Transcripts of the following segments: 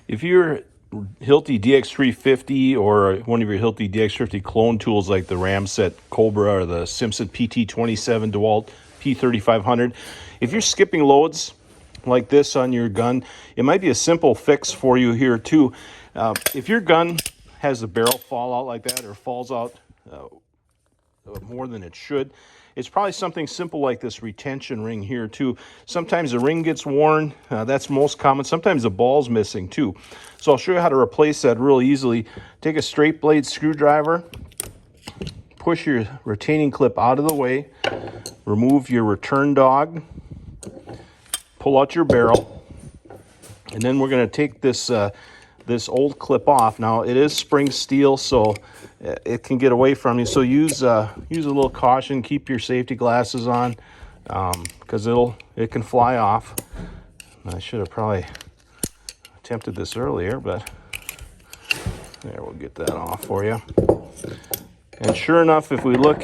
If you're Hilti DX350 or one of your Hilti DX350 clone tools like the Ramset Cobra or the Simpson PT27 DeWalt P3500, if you're skipping loads like this on your gun, it might be a simple fix for you here too. If your gun has the barrel fall out like that or falls out more than it should, it's probably something simple like this retention ring here too. Sometimes the ring gets worn, that's most common. Sometimes the ball's missing too. So I'll show you how to replace that real easily. Take a straight blade screwdriver, push your retaining clip out of the way, remove your return dog, pull out your barrel, and then we're going to take this this old clip off. Now it is spring steel, so it can get away from you. So use a little caution. Keep your safety glasses on because it can fly off. I should have probably attempted this earlier, but there, we'll get that off for you. And sure enough, if we look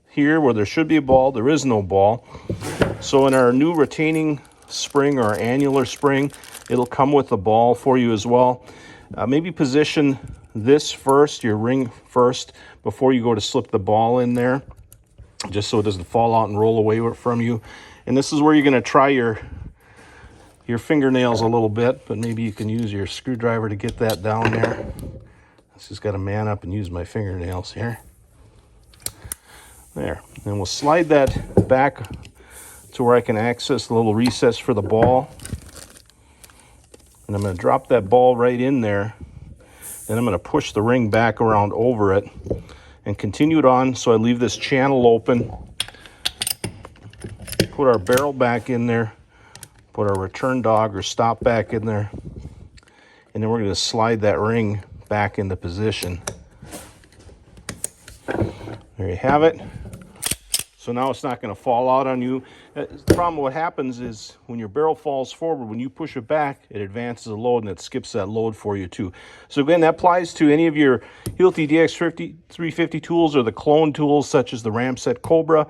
here where there should be a ball, there is no ball. So in our new retaining spring or annular spring, it'll come with a ball for you as well. Maybe position this first, your ring first, before you go to slip the ball in there, just so it doesn't fall out and roll away from you. And this is where you're going to try your fingernails a little bit, but maybe you can use your screwdriver to get that down there. I just got to man up and use my fingernails here. There. And we'll slide that back to where I can access the little recess for the ball. And I'm going to drop that ball right in there. Then I'm going to push the ring back around over it and continue it on so I leave this channel open. Put our barrel back in there. Put our return dog or stop back in there. And then we're going to slide that ring back into position. There you have it. So now it's not going to fall out on you. The problem, what happens is when your barrel falls forward, when you push it back, it advances the load and it skips that load for you too. So again, that applies to any of your Hilti DX350 tools or the clone tools such as the Ramset Cobra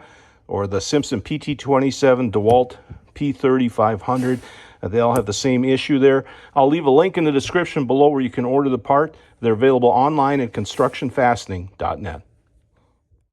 or the Simpson PT27 DeWalt P3500. They all have the same issue there. I'll leave a link in the description below where you can order the part. They're available online at constructionfastening.net.